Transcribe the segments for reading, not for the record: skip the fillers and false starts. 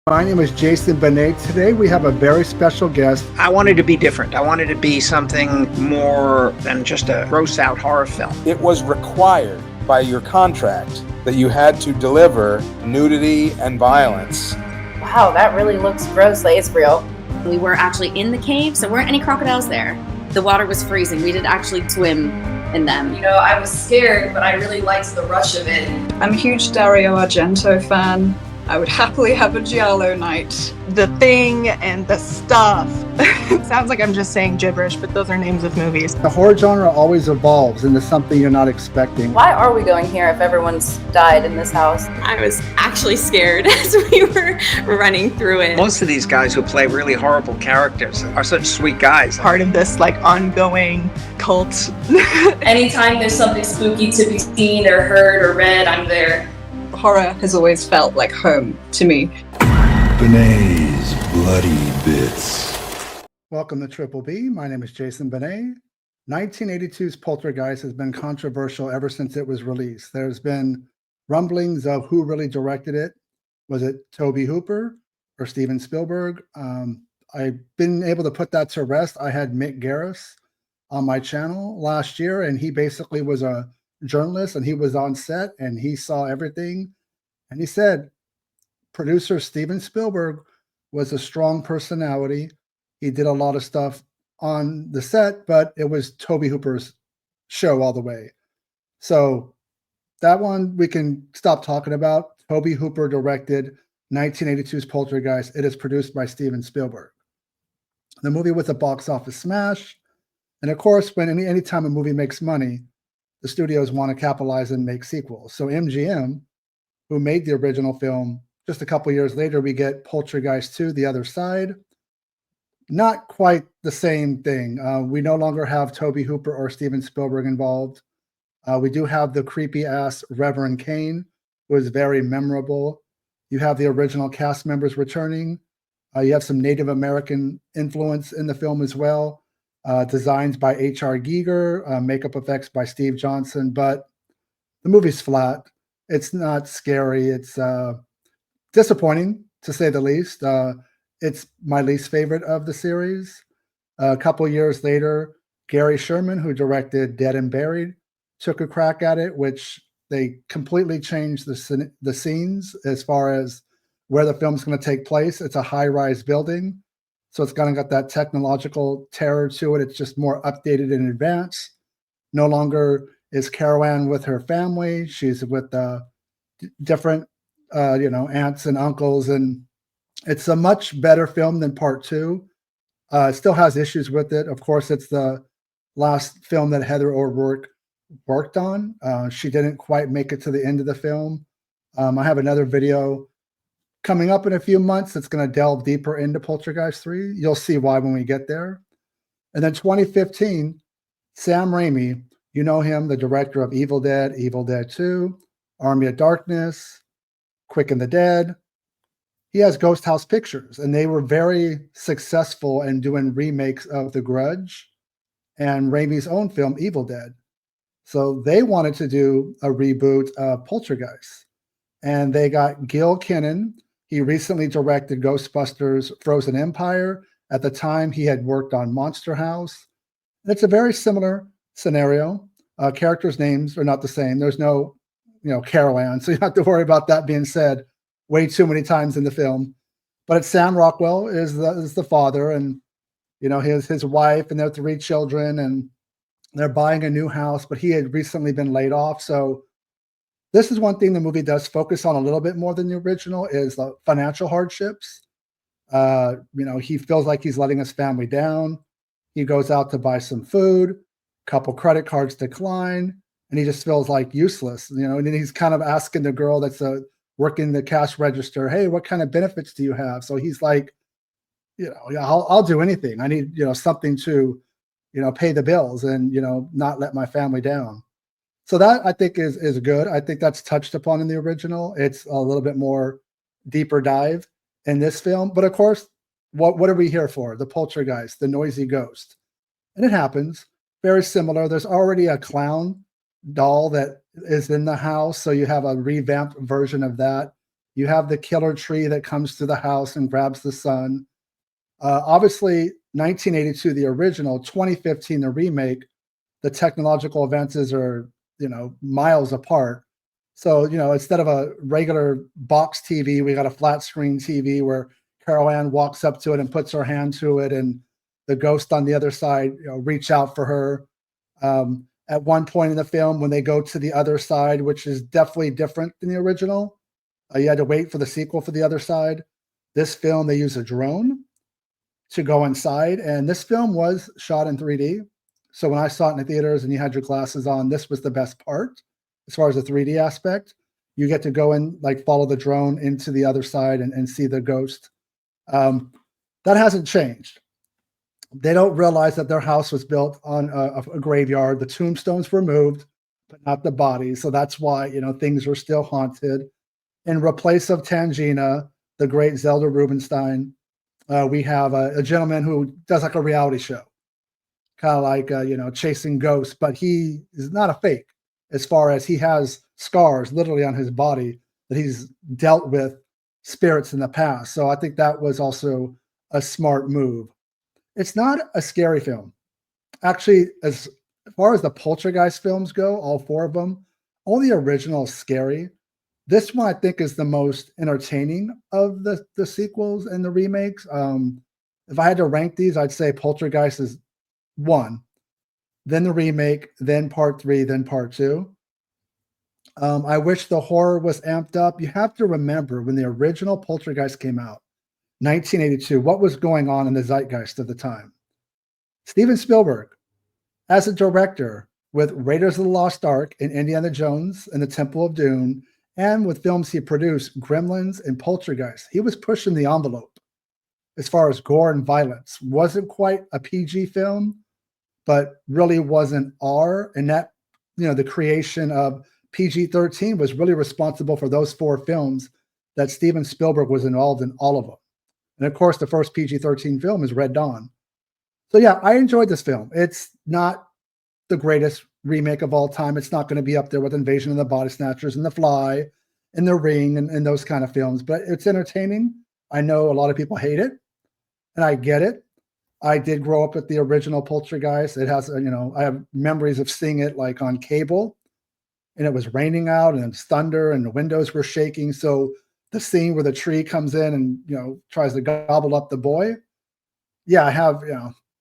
My name is Jason Benet. Today we have a very special guest. I wanted to be different. I wanted to be something more than just a gross out horror film. It was required by your contract that you had to deliver nudity and violence. Wow, that really looks gross. Like, it's real. We were actually in the cave, so there weren't any crocodiles there. The water was freezing. We didn't actually swim in them. You know, I was scared, but I really liked the rush of it. I'm a huge Dario Argento fan. I would happily have a giallo night. The Thing and The Stuff. It sounds like I'm just saying gibberish, but those are names of movies. The horror genre always evolves into something you're not expecting. Why are we going here if everyone's died in this house? I was actually scared as we were running through it. Most of these guys who play really horrible characters are such sweet guys. Part of this ongoing cult. Anytime there's something spooky to be seen or heard or read, I'm there. Horror has always felt like home to me. Benet's Bloody Bits. Welcome to Triple B. My name is Jason Benet. 1982's Poltergeist has been controversial ever since it was released. There's been rumblings of who really directed it. Was it Tobe Hooper or Steven Spielberg? I've been able to put that to rest. I had Mick Garris on my channel last year, and he basically was a journalist, and he was on set and he saw everything, and he said producer Steven Spielberg was a strong personality. He did a lot of stuff on the set, but it was Tobe Hooper's show all the way. So that one we can stop talking about. Tobe Hooper directed 1982's Poltergeist. It is produced by Steven Spielberg. The movie was a box office smash, and of course, when anytime a movie makes money, the studios want to capitalize and make sequels. So MGM, who made the original film, just a couple years later, we get Poltergeist 2, The Other Side. Not quite the same thing. We no longer have Tobe Hooper or Steven Spielberg involved. We do have the creepy-ass Reverend Kane, who is very memorable. You have the original cast members returning. You have some Native American influence in the film as well. Designs by H.R. Giger, makeup effects by Steve Johnson, but the movie's flat. It's not scary. It's disappointing, to say the least. It's my least favorite of the series. A couple years later, Gary Sherman, who directed Dead and Buried, took a crack at it, which they completely changed the scenes as far as where the film's going to take place. It's a high-rise building. So it's kind of got that technological terror to it. It's just more updated in advance. No longer is Carol Ann with her family. She's with different, aunts and uncles. And it's a much better film than part two. It still has issues with it. Of course, it's the last film that Heather O'Rourke worked on. She didn't quite make it to the end of the film. I have another video coming up in a few months that's going to delve deeper into Poltergeist 3. You'll see why when we get there. And then 2015, Sam Raimi, you know him, the director of Evil Dead 2, Army of Darkness, Quick and the Dead. He has Ghost House Pictures, and they were very successful in doing remakes of The Grudge and Raimi's own film, Evil Dead. So they wanted to do a reboot of Poltergeist. And they got Gil Kenan. He recently directed Ghostbusters Frozen Empire. At the time, he had worked on Monster House. And it's a very similar scenario. Characters' names are not the same. There's no, Carol Ann, so you don't have to worry about that being said way too many times in the film. But it's Sam Rockwell is the father, and his wife and their 3 children, and they're buying a new house. But he had recently been laid off, so this is one thing the movie does focus on a little bit more than the original is the financial hardships. He feels like he's letting his family down. He goes out to buy some food, couple credit cards decline, and he just feels like useless, and then he's kind of asking the girl that's working the cash register, hey, what kind of benefits do you have? So he's like, I'll do anything. I need, something to, pay the bills and, not let my family down. So that I think is good. I think that's touched upon in the original. It's a little bit more deeper dive in this film. But of course, what are we here for? The poltergeist, the noisy ghost. And it happens. Very similar. There's already a clown doll that is in the house. So you have a revamped version of that. You have the killer tree that comes to the house and grabs the son. Obviously, 1982, the original, 2015, the remake, the technological advances are, miles apart. So, instead of a regular box TV, we got a flat screen TV where Carol Ann walks up to it and puts her hand to it, and the ghost on the other side, reach out for her. At one point in the film, when they go to the other side, which is definitely different than the original, you had to wait for the sequel for the other side. This film, they use a drone to go inside, and this film was shot in 3D. So when I saw it in the theaters and you had your glasses on, this was the best part as far as the 3D aspect. You get to go and follow the drone into the other side and see the ghost. That hasn't changed. They don't realize that their house was built on a graveyard. The tombstones were moved, but not the bodies. So that's why, things were still haunted. In replace of Tangina, the great Zelda Rubinstein, we have a gentleman who does a reality show, kind of like, chasing ghosts, but he is not a fake as far as he has scars literally on his body that he's dealt with spirits in the past. So I think that was also a smart move. It's not a scary film. Actually, as far as the Poltergeist films go, all 4 of them, only the original is scary. This one, I think, is the most entertaining of the sequels and the remakes. If I had to rank these, I'd say Poltergeist is 1, then the remake, then part 3, then part 2. I wish the horror was amped up. You have to remember when the original Poltergeist came out, 1982, what was going on in the zeitgeist of the time? Steven Spielberg, as a director with Raiders of the Lost Ark and Indiana Jones and the Temple of Doom, and with films he produced, Gremlins and Poltergeist, he was pushing the envelope as far as gore and violence. Wasn't quite a PG film, but really wasn't R. And that, the creation of PG-13 was really responsible for those 4 films that Steven Spielberg was involved in, all of them. And of course, the first PG-13 film is Red Dawn. So yeah, I enjoyed this film. It's not the greatest remake of all time. It's not going to be up there with Invasion of the Body Snatchers and The Fly and The Ring and those kind of films, but it's entertaining. I know a lot of people hate it, and I get it. I did grow up with the original Poltergeist. It has, I have memories of seeing it on cable, and it was raining out and it's thunder and the windows were shaking. So the scene where the tree comes in and, tries to gobble up the boy. Yeah, I have,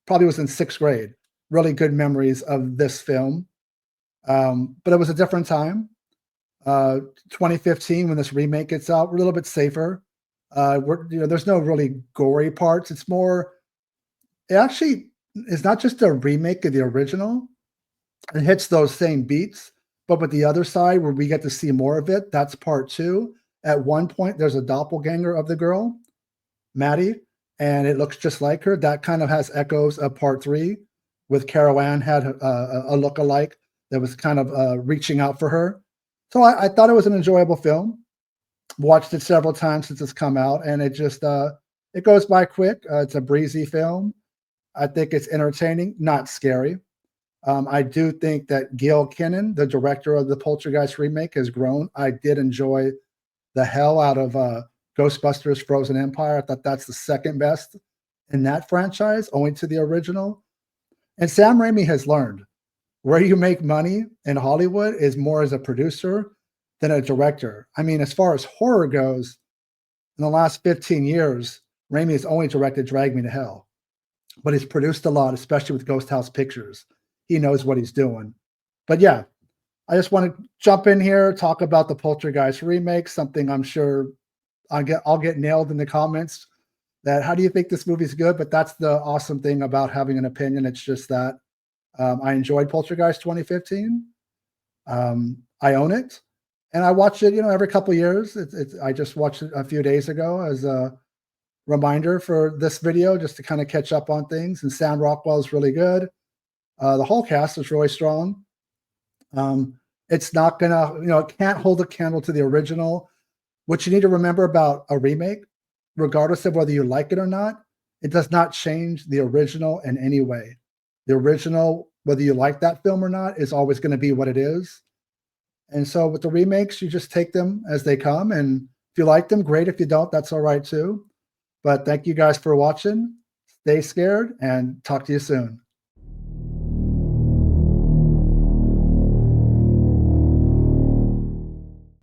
probably was in 6th grade. Really good memories of this film. But it was a different time. 2015, when this remake gets out, we're a little bit safer. There's no really gory parts. It's more, it actually is not just a remake of the original. It hits those same beats, but with the other side where we get to see more of it, that's part 2. At one point, there's a doppelganger of the girl, Maddie, and it looks just like her. That kind of has echoes of part 3, with Carol Ann had a look-alike that was kind of reaching out for her. So I thought it was an enjoyable film. Watched it several times since it's come out, and it just it goes by quick. It's a breezy film. I think it's entertaining, not scary. I do think that Gil Kenan, the director of the Poltergeist remake, has grown. I did enjoy the hell out of Ghostbusters Frozen Empire. I thought that's the second best in that franchise, owing to the original. And Sam Raimi has learned where you make money in Hollywood is more as a producer than a director. I mean, as far as horror goes, in the last 15 years, Raimi has only directed Drag Me to Hell, but he's produced a lot, especially with Ghost House Pictures. He knows what he's doing. But yeah, I just want to jump in here, talk about the Poltergeist remake, something I'm sure I'll get nailed in the comments. That how do you think this movie's good? But that's the awesome thing about having an opinion. It's just that I enjoyed Poltergeist 2015. I own it, and I watch it, every couple of years. I just watched it a few days ago as a reminder for this video, just to kind of catch up on things. And Sam Rockwell is really good. The whole cast is really strong. It's not gonna, it can't hold a candle to the original. What you need to remember about a remake, regardless of whether you like it or not, it does not change the original in any way. The original, whether you like that film or not, is always going to be what it is. And so with the remakes, you just take them as they come and If you like them, great. If you don't, that's all right too. But thank you guys for watching. Stay scared and talk to you soon.